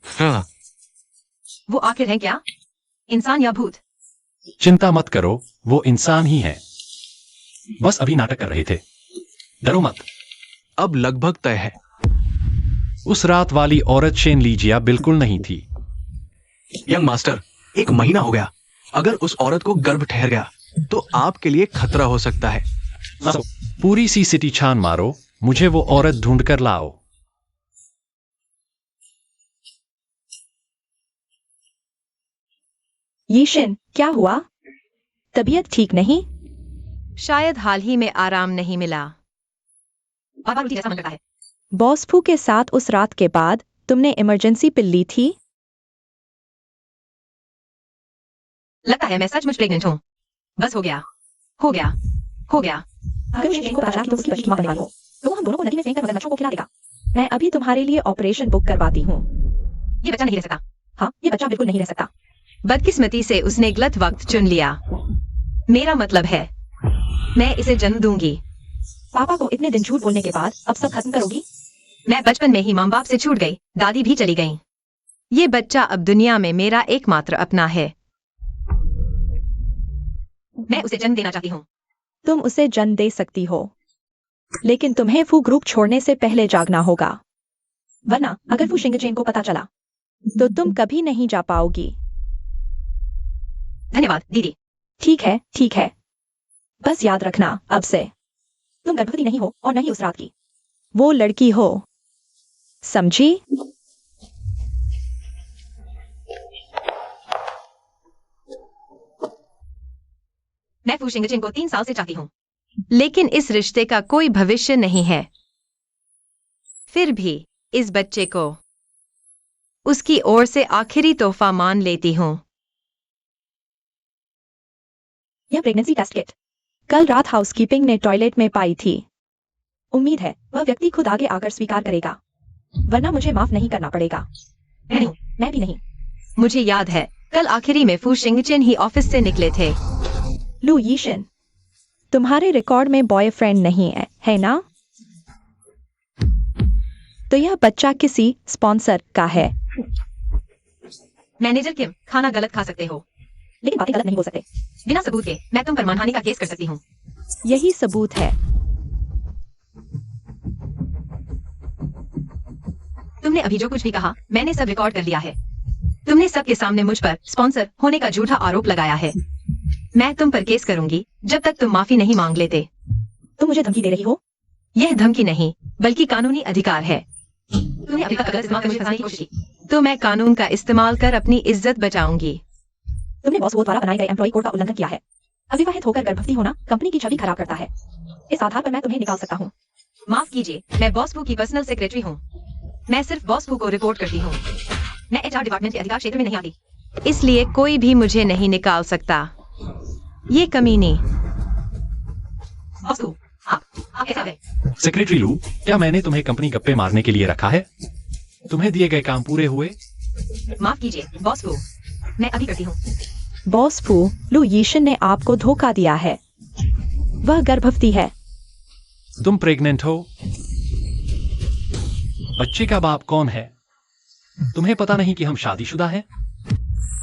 हाँ, वो आखिर है क्या, इंसान या भूत? चिंता मत करो, वो इंसान ही है। बस अभी नाटक कर रहे थे, डरो मत। अब लगभग तय है। उस रात वाली औरत शेन लीजिया बिल्कुल नहीं थी। यंग मास्टर, 1 महीना हो गया। अगर उस औरत को गर्भ ठहर गया तो आपके लिए खतरा हो सकता है। पूरी सी सिटी छान मारो, मुझे वो औरत ढूंढ कर लाओ। यीशिन, क्या हुआ? तबीयत ठीक नहीं? शायद हाल ही में आराम नहीं मिला। बाबा उल्टी जैसा मन करता है। बॉस फू के साथ उस रात के बाद तुमने इमरजेंसी पिल ली थी? लगता है मैं सचमुच प्रेग्नेंट हूँ। बस हो गया, हो गया, हो गया। अगर उसे शेन को पता चला कि तुम उसकी बच्ची मां बनने वाली हो, तो वो हम दोनों को नदी में फेंककर मगरमच्छों को खिला देगा। मैं अभी तुम्हारे लिए ऑपरेशन बुक करवाती हूँ। ये बच्चा नहीं रह सकता। हाँ, ये बच्चा बिल्कुल नहीं रह सकता। बदकिस्मती से उसने गलत वक्त चुन लिया। मेरा मतलब है, मैं इसे जन्म दूंगी। पापा को इतने दिन झूठ बोलने के बाद अब सब खत्म करोगी? मैं बचपन में ही माँ बाप से छूट गई, दादी भी चली गईं। ये बच्चा अब दुनिया में मेरा एकमात्र अपना है। मैं उसे जन्म देना चाहती हूँ। तुम उसे जन्म दे सकती हो, लेकिन तुम्हें फू ग्रुप छोड़ने से पहले जागना होगा, वरना अगर फू शिंगचेन को पता चला तो तुम कभी नहीं जा पाओगी। धन्यवाद दीदी। ठीक है, ठीक है। बस याद रखना, अब से तुम गर्भवती नहीं हो और न ही उस रात की वो लड़की हो, समझी? मैं फू शिंगचेन को 3 साल से चाहती हूँ, लेकिन इस रिश्ते का कोई भविष्य नहीं है। फिर भी इस बच्चे को उसकी ओर से आखिरी तोहफा मान लेती हूँ। यह प्रेगनेंसी टेस्ट किट कल रात हाउसकीपिंग ने टॉयलेट में पाई थी। उम्मीद है वह व्यक्ति खुद आगे आकर स्वीकार करेगा, वरना मुझे माफ नहीं करना पड़ेगा। नहीं, मैं भी नहीं। मुझे याद है, कल आखिरी में फू शिंगचेन ही ऑफिस से निकले थे। लू यीशिन, तुम्हारे रिकॉर्ड में बॉयफ्रेंड नहीं है ना? तो यह बच्चा किसी स्पॉन्सर का है। मैनेजर किम, खाना गलत खा सकते हो, लेकिन बातें गलत नहीं हो सकते। बिना सबूत के मैं तुम पर मानहानि का केस कर सकती हूँ। यही सबूत है। तुमने अभी जो कुछ भी कहा मैंने सब रिकॉर्ड कर लिया है। तुमने सबके सामने मुझ पर स्पॉन्सर होने का झूठा आरोप लगाया है। मैं तुम पर केस करूंगी जब तक तुम माफी नहीं मांग लेते। तुम मुझे धमकी दे रही हो? यह धमकी नहीं, बल्कि कानूनी अधिकार है। तुमने अभी तक गलत इस्तेमाल कर मुझे फंसाने की कोशिश की, तो मैं कानून का इस्तेमाल कर अपनी इज्जत बचाऊंगी। तुमने बॉस वो द्वारा बनाए गए एम्प्लॉय कोड का उल्लंघन किया है। अविवाहित होकर गर्भवती होना कंपनी की छवि खराब करता है। इस आधार पर मैं तुम्हें निकाल सकता हूँ। माफ कीजिए, मैं बॉस फू की पर्सनल सेक्रेटरी हूँ। मैं सिर्फ बॉस फू को रिपोर्ट करती हूँ। मैं HR डिपार्टमेंट के अधिकार क्षेत्र में नहीं आती, इसलिए कोई भी मुझे नहीं निकाल सकता। ये कमीनी। बॉस फू, आप कैसे आ गए? सेक्रेटरी लू, क्या मैंने तुम्हें कंपनी गप्पे मारने के लिए रखा है? तुम्हें दिए गए काम पूरे हुए? माफ कीजिए बॉस फू, मैं अभी करती हूँ। बॉस फू, लू यीशिन ने आपको धोखा दिया है। वह गर्भवती है। तुम प्रेग्नेंट हो। बच्चे का बाप कौन है? तुम्हें पता नहीं कि हम शादीशुदा हैं?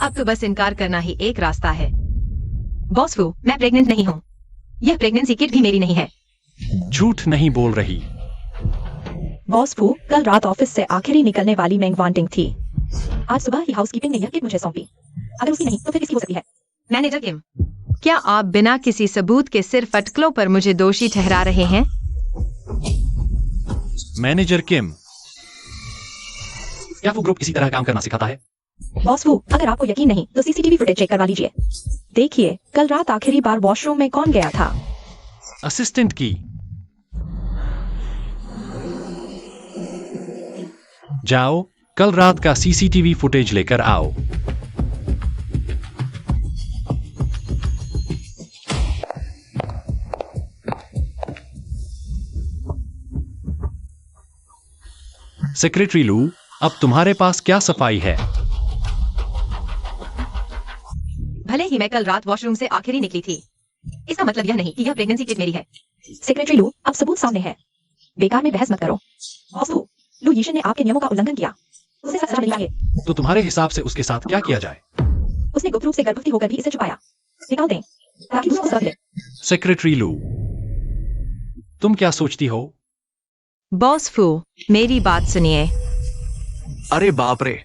अब तो बस इनकार करना ही एक रास्ता है। बॉस फू, मैं प्रेग्नेंट नहीं हूँ। यह प्रेगनेंसी किट भी मेरी नहीं है। झूठ नहीं बोल रही। बॉस फू, कल रात ऑफिस से आखिरी निकलने वाली मेंग वांटिंग थी। आज सुबह ही हाउसकीपिंग ने यह किट मुझे सौंपी। अगर उसकी नहीं तो फिर किसकी हो सकती है? मैनेजर किम, क्या आप बिना किसी सबूत के सिर्फ अटकलों पर मुझे दोषी ठहरा रहे हैं? मैनेजर किम, क्या वो ग्रुप इसी तरह काम करना सिखाता है? बॉस फू, अगर आपको यकीन नहीं तो सीसीटीवी फुटेज चेक करवा लीजिए। देखिए, कल रात आखिरी बार वॉशरूम में कौन गया था? असिस्टेंट की। जाओ, कल रात का सीसीटीवी फुटेज लेकर आओ। सेक्रेटरी लू, अब तुम्हारे पास क्या सफाई है? भले ही मैं कल रात वॉशरूम से आखिरी निकली थी, इसका मतलब यह नहीं कि यह प्रेगनेंसी किट मेरी है। सेक्रेटरी लू, अब सबूत सामने है, बेकार में बहस मत करो। बॉस लू यीशन ने आपके नियमों का उल्लंघन किया, उसे सजा मिलनी चाहिए। तो तुम्हारे हिसाब से उसके साथ क्या किया जाए? उसने गुप्त रूप से गर्भवती होकर भी इसे छुपाया। निकाल दें ताकि दूसरों को सबक मिले। सेक्रेटरी लू, तुम क्या सोचती हो? बॉस फू, मेरी बात सुनिए। अरे बाप रे,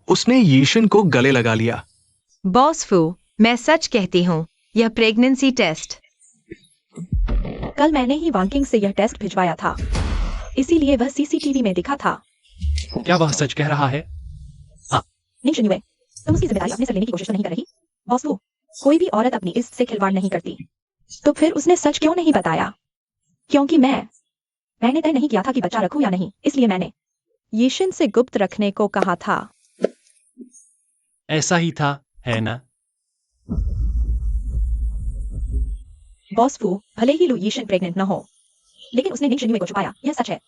उसने यीशन को गले लगा लिया। बॉस फू, मैं सच कहती हूँ, यह प्रेगनेंसी टेस्ट। कल मैंने ही वांकिंग से यह टेस्ट भिजवाया था, इसीलिए वह सीसीटीवी में दिखा था। क्या वह सच कह रहा है? नहीं शिन्युए, तुम उसकी जिम्मेदारी अपने से लेने की कोशिश तो नहीं कर रही? बॉस वो, कोई भी औरत अपनी इज्जत से खिलवाड़ नहीं करती। तो फिर उसने सच क्यों नहीं बताया? क्योंकि मैंने तय नहीं किया था कि बच्चा रखूं या नहीं, इसलिए मैंने यीशन से गुप्त रखने को कहा था। ऐसा ही था, है ना? बॉस फू, भले ही लू यीशन प्रेग्नेंट न हो, लेकिन उसने निंग शिन्युए को छुपाया, यह सच है।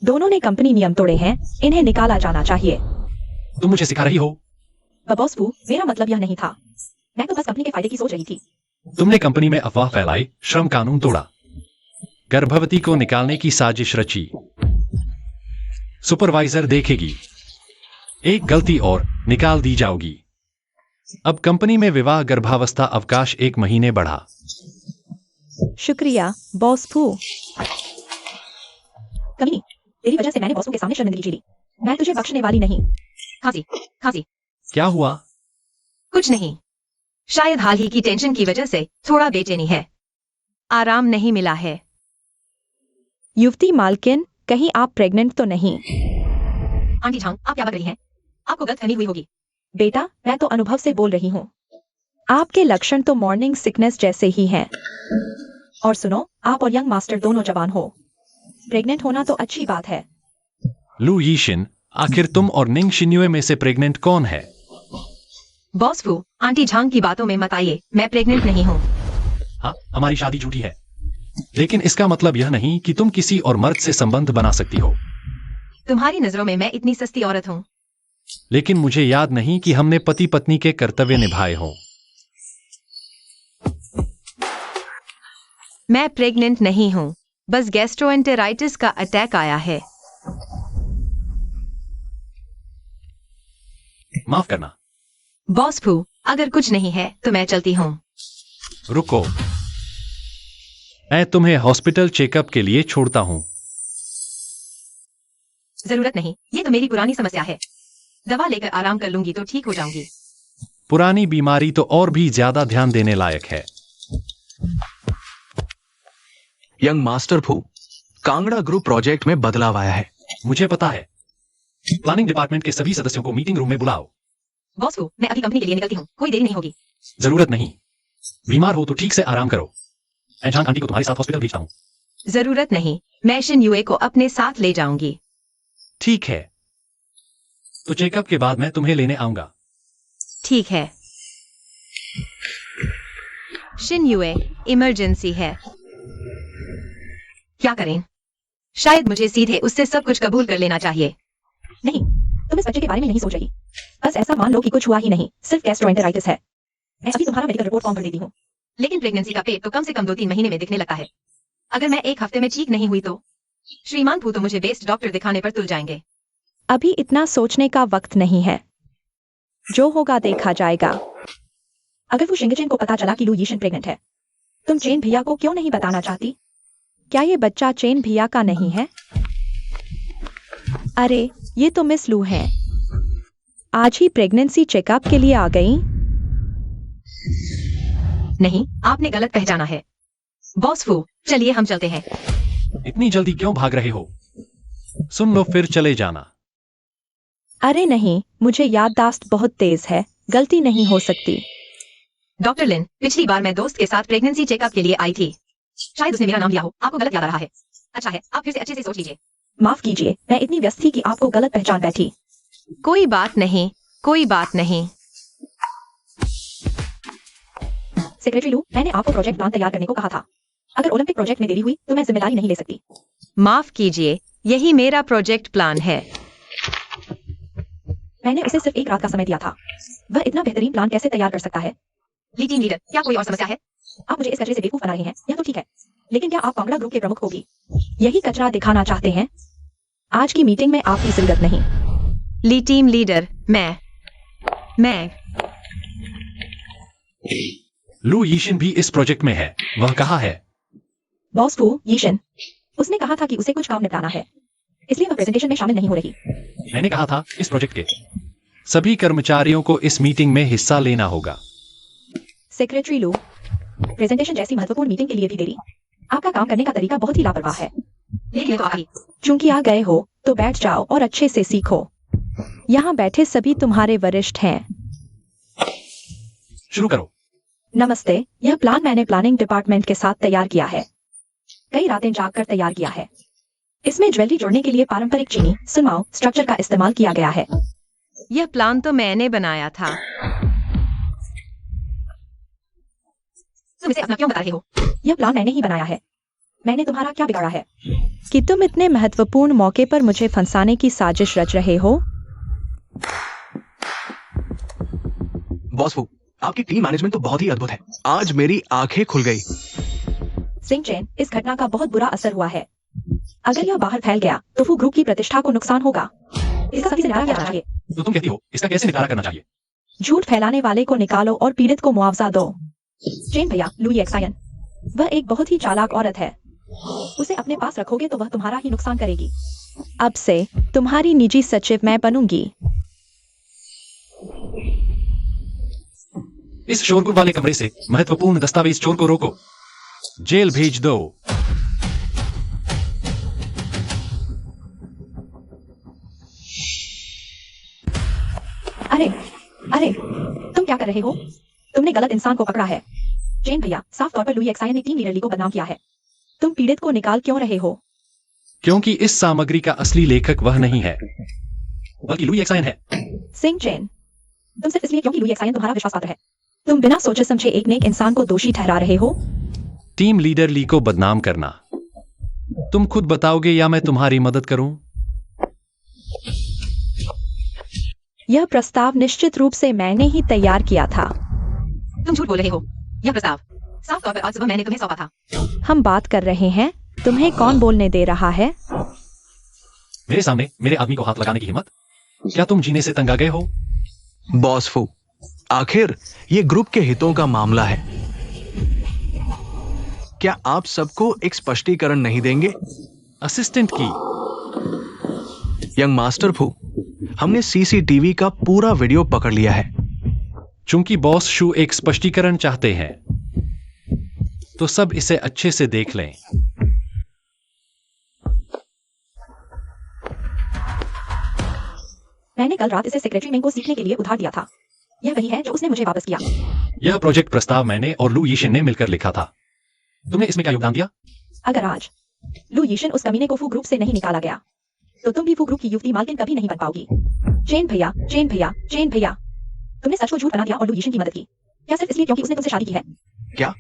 दोनों ने कंपनी नियम तोड़े हैं, इन्हें निकाला जाना चाहिए। तुम मुझे सिखा रही हो? बॉस फू, मेरा मतलब यह नहीं था, मैं तो बस कंपनी के फायदे की सोच रही थी। तुमने कंपनी में अफवाह फैलाई, श्रम कानून तोड़ा, गर्भवती को निकालने की साजिश रची। सुपरवाइजर देखेगी, एक गलती और निकाल दी जाओगी। अब कंपनी में विवाह गर्भावस्था अवकाश 1 महीने बढ़ा। शुक्रिया बॉस फू। कमी, तेरी वजह से मैंने बॉसों के सामने शर्मिंदगी झेली। मैं तुझे बख्शने वाली नहीं। खांसी, खांसी। क्या हुआ? कुछ नहीं, शायद हाल ही की टेंशन की वजह से थोड़ा बेचैनी है, आराम नहीं मिला है। युवती मालकिन, कहीं आप प्रेग्नेंट तो नहीं? आंटी झांग, आप क्या बक रही हैं? आपको गलतफहमी हुई होगी। बेटा, मैं तो अनुभव से बोल रही हूँ। आपके लक्षण तो मॉर्निंग सिकनेस जैसे ही हैं। और सुनो, आप और यंग मास्टर दोनों जवान हो, प्रेग्नेंट होना तो अच्छी बात है। लू यीशन, आखिर तुम और निंग शिन्युए में से प्रेग्नेंट कौन है? बॉस फू, आंटी झांग की बातों में मत आइए, मैं प्रेग्नेंट नहीं हूँ। हाँ, हमारी शादी झूठी है, लेकिन इसका मतलब यह नहीं कि तुम किसी और मर्द से संबंध बना सकती हो। तुम्हारी नजरों में मैं इतनी सस्ती औरत हूँ? लेकिन मुझे याद नहीं कि हमने पति पत्नी के कर्तव्य निभाए हों। मैं प्रेग्नेंट नहीं हूँ, बस गैस्ट्रोएंटेराइटिस का अटैक आया है। माफ करना। बॉस फू, अगर कुछ नहीं है तो मैं चलती हूँ। रुको, मैं तुम्हें हॉस्पिटल चेकअप के लिए छोड़ता हूँ। जरूरत नहीं, ये तो मेरी पुरानी समस्या है। दवा लेकर आराम कर लूंगी तो ठीक हो जाऊंगी। पुरानी बीमारी तो और भी ज्यादा ध्यान देने लायक है। यंग मास्टर फू, कांगड़ा ग्रुप प्रोजेक्ट में बदलाव आया है। मुझे पता है। प्लानिंग डिपार्टमेंट के सभी सदस्यों को मीटिंग रूम में बुलाओ। बॉस फू, मैं अभी कंपनी के लिए निकलती हूँ, कोई देरी नहीं होगी। जरूरत नहीं, बीमार हो तो ठीक से आराम करो। एंजांग आंटी को तुम्हारे साथ हॉस्पिटल भेजता हूँ। जरूरत नहीं, मैं शिन्युए को अपने साथ ले जाऊंगी। ठीक है, तो चेकअप के बाद मैं तुम्हें लेने आऊंगा। ठीक है। शिन्युए, इमरजेंसी है। क्या करें? शायद मुझे सीधे उससे सब कुछ कबूल कर लेना चाहिए। नहीं, तुम इस बच्चे के बारे में नहीं सोच रही। बस ऐसा मान लो कि कुछ हुआ ही नहीं, सिर्फ गैस्ट्रोएंटेराइटिस है। मैं अभी तुम्हारा मेडिकल रिपोर्ट फॉर्म भर देती हूँ। लेकिन प्रेगनेंसी का पेट तो कम से कम 2-3 महीने में दिखने लगता है। अगर मैं 1 हफ्ते में ठीक नहीं हुई तो श्रीमान फू तो मुझे बेस्ट डॉक्टर दिखाने पर तुल जाएंगे। अभी इतना सोचने का वक्त नहीं है, जो होगा देखा जाएगा। अगर वो शिंगचेन को पता चला कि लू यीशन प्रेग्नेंट है, तुम चेन भैया को क्यों नहीं बताना चाहती? क्या ये बच्चा चेन भैया का नहीं है? अरे, ये तो मिस लू है, आज ही प्रेगनेंसी चेकअप के लिए आ गई। नहीं, आपने गलत पहचाना है। बॉस फू, चलिए हम चलते हैं। इतनी जल्दी क्यों भाग रहे हो? सुन लो, फिर चले जाना। अरे नहीं, मुझे याददाश्त बहुत तेज है, गलती नहीं हो सकती। डॉक्टर लिन, पिछली बार मैं दोस्त के साथ प्रेगनेंसी चेकअप के लिए आई थी, शायद उसने मेरा नाम लिया हो, आपको गलत याद आ रहा है। अच्छा है, आप फिर से अच्छे से सोच लीजिए। माफ कीजिए, मैं इतनी व्यस्त थी कि आपको गलत पहचान बैठी। कोई बात नहीं, कोई बात नहीं। सेक्रेटरी लू, मैंने आपको प्रोजेक्ट प्लान तैयार करने को कहा था। अगर ओलंपिक प्रोजेक्ट में देरी हुई तो मैं जिम्मेदारी नहीं ले सकती। माफ कीजिए, यही मेरा प्रोजेक्ट प्लान है। मैंने उसे सिर्फ एक रात का समय दिया था। वह इतना बेहतरीन प्लान कैसे तैयार कर सकता है? टीम लीडर, क्या कोई और समस्या है? आप मुझे इस कचरे से बेवकूफ बना रहे हैं, यह तो ठीक है, लेकिन क्या आप कांगड़ा ग्रुप के प्रमुख को भी यही कचरा दिखाना चाहते हैं? आज की मीटिंग में आपकी शिरकत नहीं। टीम लीडर, मैं लू यीशिन भी इस प्रोजेक्ट में है। वह कहाँ है? बॉस फू यीशन, उसने कहा था कि उसे कुछ काम निपटाना है, इसलिए वह प्रेजेंटेशन में शामिल नहीं हो रही। मैंने कहा था इस प्रोजेक्ट के सभी कर्मचारियों को इस मीटिंग में हिस्सा लेना होगा। सेक्रेटरी लू, प्रेजेंटेशन जैसी महत्वपूर्ण मीटिंग के लिए भी देरी। आपका काम करने का तरीका बहुत ही लापरवाह है। देखिए तो आई। चूंकि आ गए हो तो बैठ जाओ और अच्छे से सीखो। यहाँ बैठे सभी तुम्हारे वरिष्ठ हैं। शुरू करो। नमस्ते, यह प्लान मैंने प्लानिंग डिपार्टमेंट के साथ तैयार किया है। कई रातें जागकर तैयार किया है। इसमें ज्वेलरी जोड़ने के लिए पारंपरिक चीनी सुनमाओ स्ट्रक्चर का इस्तेमाल किया गया है। यह प्लान तो मैंने बनाया था। तुम इसे अपना क्यों बता रहे हो? यह प्लान मैंने ही बनाया है। मैंने तुम्हारा क्या बिगाड़ा है कि तुम इतने महत्वपूर्ण मौके पर मुझे फंसाने की साजिश रच रहे हो? बॉस फू, आपकी टीम मैनेजमेंट तो बहुत ही अद्भुत है। आज मेरी आंखें खुल गई। सिंह चैन, इस घटना का बहुत बुरा असर हुआ है। अगर यह बाहर फैल गया तो फू ग्रुप की प्रतिष्ठा को नुकसान होगा। इसका सभी से निपटारा करना चाहिए। तो तुम कहती हो इसका कैसे निपटारा करना चाहिए? झूठ फैलाने वाले को निकालो और पीड़ित को मुआवजा दो। चेन भैया, लुई एक्सायन, वह एक बहुत ही चालाक औरत है। उसे अपने पास रखोगे तो वह तुम्हारा ही नुकसान करेगी। अब से तुम्हारी निजी सचिव मैं बनूंगी। इस शोरगुल वाले कमरे से महत्वपूर्ण दस्तावेज चोर को रोको। जेल भेज दो। अरे, तुम क्या कर रहे हो? तुमने गलत इंसान को पकड़ा है। चेन भैया, साफ तौर पर लुई एक्सायन ने टीम लीडर ली को बदनाम किया है। तुम पीड़ित को निकाल क्यों रहे हो? क्योंकि इस सामग्री का असली लेखक वह नहीं है, बल्कि लुई एक्सायन है। सिंह चेन, तुम सिर्फ इसलिए क्योंकि लुई एक्सायन तुम्हारा विश्वास पात्र है, तुम बिना सोचे समझे एक नेक इंसान को दोषी ठहरा रहे हो। टीम लीडर ली को बदनाम करना। तुम खुद बताओगे या मैं तुम्हारी मदद करूं? यह प्रस्ताव निश्चित रूप से मैंने ही तैयार किया था। तुम झूठ बोल रहे हो। यह प्रस्ताव साफ तौर पर आज सुबह मैंने तुम्हें सौंपा था। हम बात कर रहे हैं, तुम्हें कौन बोलने दे रहा है? मेरे सामने मेरे आदमी को हाथ लगाने की हिम्मत? क्या तुम जीने से तंग आ गए हो? बॉस फू, आखिर ये ग्रुप के हितों का मामला है। क्या आप सबको एक स्पष्टीकरण नहीं देंगे? असिस्टेंट की। यंग मास्टर फू, हमने सीसीटीवी का पूरा वीडियो पकड़ लिया है। चूंकि बॉस शू एक स्पष्टीकरण चाहते हैं तो सब इसे अच्छे से देख लें। मैंने कल रात इसे सेक्रेटरी मेंग को सीखने के लिए उधार दिया था। यह वही है जो उसने मुझे वापस किया। यह प्रोजेक्ट प्रस्ताव मैंने और लू यीशिन ने मिलकर लिखा था। तुमने इसमें क्या योगदान दिया? अगर आज लू यीशिन उस कमीने को फू ग्रुप से नहीं निकाला गया तो तुम भी फू ग्रुप की युवती मालकिन कभी नहीं बन पाओगी। चेन भैया, चेन भैया, चेन भैया, तुमने सच को झूठ बना दिया और लू यीशिन की मदद की। क्या सिर्फ इसलिए क्योंकि उसने तुमसे शादी की है? क्या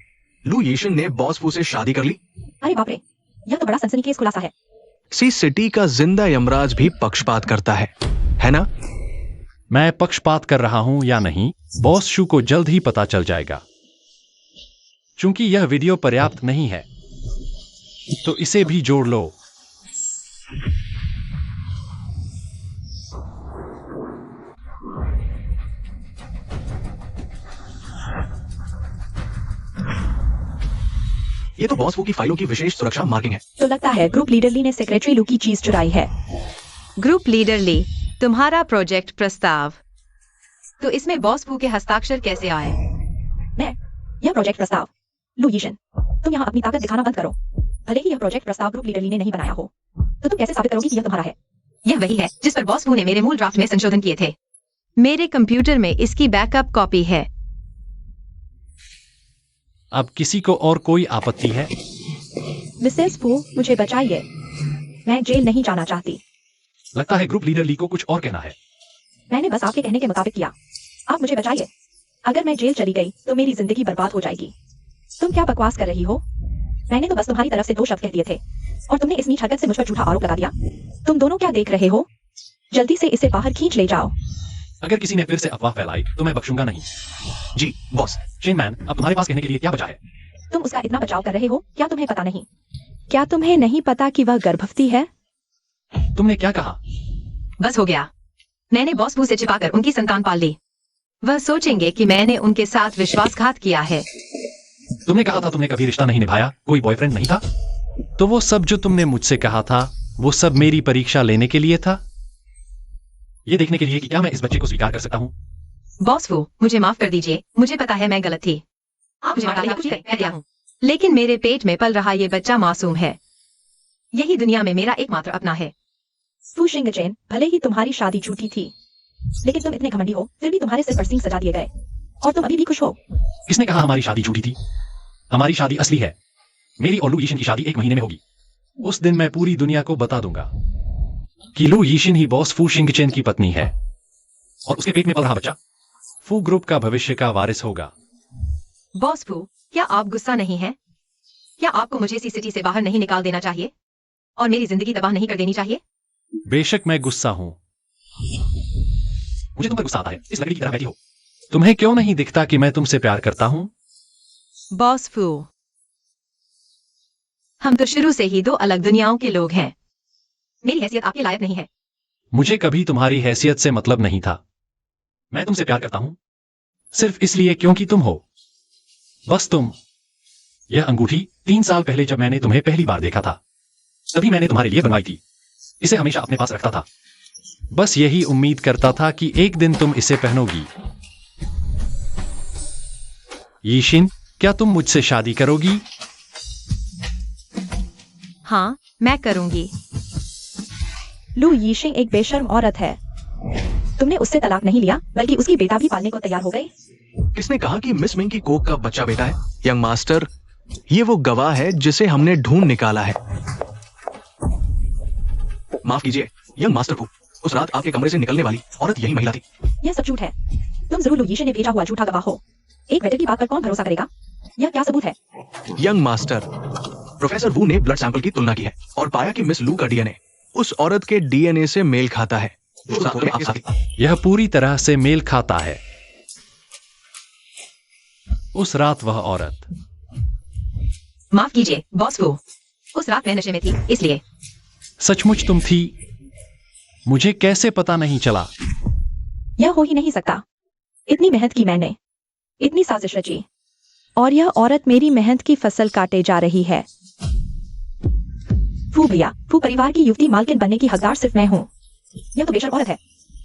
लू यीशिन ने बॉस फू से शादी कर ली? अरे बाप रे, यह तो बड़ा सनसनीखेज खुलासा है। सी सिटी का जिंदा यमराज भी पक्षपात करता है ना? मैं पक्षपात कर रहा हूं या नहीं, बॉस शू को जल्द ही पता चल जाएगा। चूंकि यह वीडियो पर्याप्त नहीं है तो इसे भी जोड़ लो। ये तो बॉस फू की फाइलों की विशेष सुरक्षा मार्किंग है। तो लगता है ग्रुप लीडर ली ने सेक्रेटरी लू की चीज चुराई है। ग्रुप लीडर ली, तुम्हारा प्रोजेक्ट प्रस्ताव, तो इसमें बॉस फू के हस्ताक्षर कैसे आए? यह प्रोजेक्ट प्रस्ताव, लू यीशिन, तुम यहाँ अपनी ताकत दिखाना बंद करो। भले ही यह प्रोजेक्ट प्रस्ताव ग्रुप लीडर ली ने नहीं बनाया हो, तो तुम कैसे साबित करोगी कि यह तुम्हारा है? यह वही है जिस पर बॉस फू ने मेरे मूल ड्राफ्ट में संशोधन किए थे। मेरे कंप्यूटर में इसकी बैकअप कॉपी है। अब किसी को और कोई आपत्ति है? मिसेस फू, मुझे बचाइए, मैं जेल नहीं जाना चाहती। लगता है ग्रुप लीडर ली को कुछ और कहना है। मैंने बस आपके कहने के मुताबिक किया। आप मुझे बचाइए। अगर मैं जेल चली गई तो मेरी जिंदगी बर्बाद हो जाएगी। तुम क्या बकवास कर रही हो? मैंने तो बस तुम्हारी तरफ से 2 शब्द कह दिए थे और तुमने इस नीच हरकत से मुझ पर झूठा आरोप लगा दिया। तुम दोनों क्या देख रहे हो? जल्दी से इसे बाहर खींच ले जाओ। अगर किसी ने फिर से अफवाह फैलाई तो मैं बख्शूंगा नहीं। जी बॉस। चेन मैन, अब तुम्हारे पास कहने के लिए क्या बचा है? तुम उसका इतना बचाव कर रहे हो, क्या तुम्हें पता नहीं? क्या तुम्हें नहीं पता कि वह गर्भवती है? तुमने क्या कहा? बस हो गया। मैंने बॉस फू से छिपाकर उनकी संतान पाल ली। वह सोचेंगे कि मैंने उनके साथ विश्वासघात किया है। तुमने कहा था तुमने कभी रिश्ता नहीं निभाया, कोई बॉयफ्रेंड नहीं था। तो वो सब जो तुमने मुझसे कहा था वो सब मेरी परीक्षा लेने के लिए था, ये देखने के लिए कि क्या मैं इस बच्चे को स्वीकार कर सकता हूँ। बॉस फू, मुझे माफ कर दीजिए, मुझे पता है मैं गलत थी। आप मुझे मार डालिए, कह दिया हूँ। लेकिन मेरे पेट में पल रहा ये बच्चा मासूम है। यही दुनिया में मेरा एकमात्र अपना है। फू शिंगचेन, भले ही तुम्हारी शादी झूठी थी, लेकिन तुम इतने घमंडी हो, फिर भी तुम्हारे सिर पर सींग सजा दिए गए और तुम अभी भी खुश हो। किसने कहा हमारी शादी झूठी थी? हमारी शादी असली है। मेरी और लू यीशिन की शादी 1 महीने में होगी। उस दिन मैं पूरी दुनिया को बता दूंगा कि लू यीशिन ही बॉस फू शिंगचेन की पत्नी है और उसके पेट में पल रहा बच्चा फू ग्रुप का भविष्य का वारिस होगा। बॉस फू, क्या आप गुस्सा नहीं हैं? क्या आपको मुझे इसी सिटी से बाहर नहीं निकाल देना चाहिए और मेरी जिंदगी तबाह नहीं कर देनी चाहिए? बेशक मैं गुस्सा हूं। मुझे तुम पर गुस्सा आता है, इस लकड़ी की तरह बैठी हो। तुम्हें क्यों नहीं दिखता कि मैं तुमसे प्यार करता हूं? बॉस फू, हम तो शुरू से ही 2 अलग दुनियाओं के लोग हैं। मेरी हैसियत आपके लायक नहीं है। मुझे कभी तुम्हारी हैसियत से मतलब नहीं था। मैं तुमसे प्यार करता हूं सिर्फ इसलिए क्योंकि तुम हो, बस तुम। यह अंगूठी 3 साल पहले जब मैंने तुम्हें पहली बार देखा था तभी मैंने तुम्हारे लिए बनवाई थी। इसे हमेशा अपने पास रखता था, बस यही उम्मीद करता था कि एक दिन तुम इसे पहनोगी। यीशिन, क्या तुम मुझसे शादी करोगी? हाँ, मैं करूंगी। लू यीशिंग एक बेशर्म औरत है। तुमने उससे तलाक नहीं लिया, बल्कि उसकी बेटा भी पालने को तैयार हो गए। किसने कहा कि मिस मिंग की कोक का बच्चा बेटा है? यंग मास्टर, ये वो गवाह है जिसे हमने ढूंढ निकाला है। माफ कीजिए यंग मास्टर फू, उस रात आपके कमरे से निकलने वाली औरत यही महिला थी। यह सब झूठ है। तुम जरूर लू यीशिंग ने भेजा हुआ झूठा गवाह हो। एक वेटर की बात पर कौन भरोसा करेगा? यह क्या सबूत है? यंग मास्टर, प्रोफेसर वू ने ब्लड सैंपल की तुलना की है और पाया कि मिस लू का डीएनए उस औरत के डीएनए से मेल खाता है। यह पूरी तरह से मेल खाता है। उस रात वह औरत। माफ कीजिए बॉस फू, उस रात मैं नशे में थी, इसलिए। सचमुच तुम थी? मुझे कैसे पता नहीं चला? यह हो ही नहीं सकता। इतनी मेहनत की मैंने, इतनी साजिश रची, और यह औरत मेरी मेहनत की फसल काटे जा रही है। फू भैया, फू परिवार की युवती मालकिन बनने की हकदार सिर्फ मैं हूँ। यह तो बेशर्म औरत है,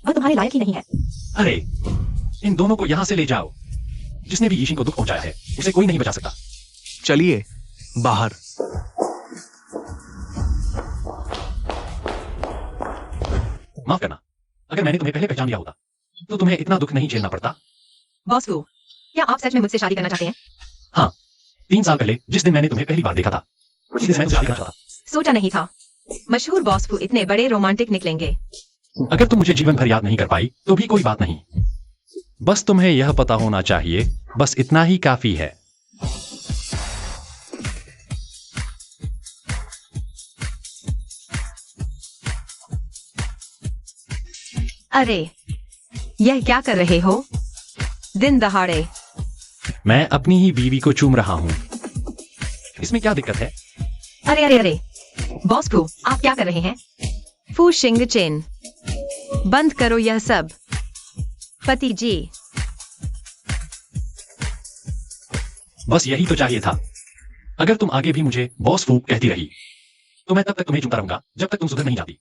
वह तुम्हारे लायक ही नहीं है। अरे, इन दोनों को यहां से ले जाओ। जिसने भी यीशिन को दुख पहुंचाया है उसे कोई नहीं बचा सकता। चलिए बाहर। माफ करना, अगर मैंने तुम्हें पहले पहचान लिया होता तो तुम्हें इतना दुख नहीं झेलना पड़ता। बॉस फू, क्या आप सच में मुझसे शादी करना चाहते हैं? हाँ, 3 साल पहले जिस दिन मैंने तुम्हें पहली बार देखा था उसी दिन मैं तुमसे शादी करना चाहता। सोचा नहीं था मशहूर बॉस फू इतने बड़े रोमांटिक निकलेंगे। अगर तुम मुझे जीवन भर याद नहीं कर पाई तो भी कोई बात नहीं, बस तुम्हें यह पता होना चाहिए, बस इतना ही काफी है। अरे, यह क्या कर रहे हो? दिन दहाड़े। मैं अपनी ही बीवी को चूम रहा हूं, इसमें क्या दिक्कत है? अरे अरे अरे, बॉस फू, आप क्या कर रहे हैं? फू शिंगचेन, बंद करो यह सब। पति जी। बस यही तो चाहिए था। अगर तुम आगे भी मुझे बॉस फू कहती रही तो मैं तब तक तुम्हें चूमता रहूंगा जब तक तुम सुधर नहीं जाती।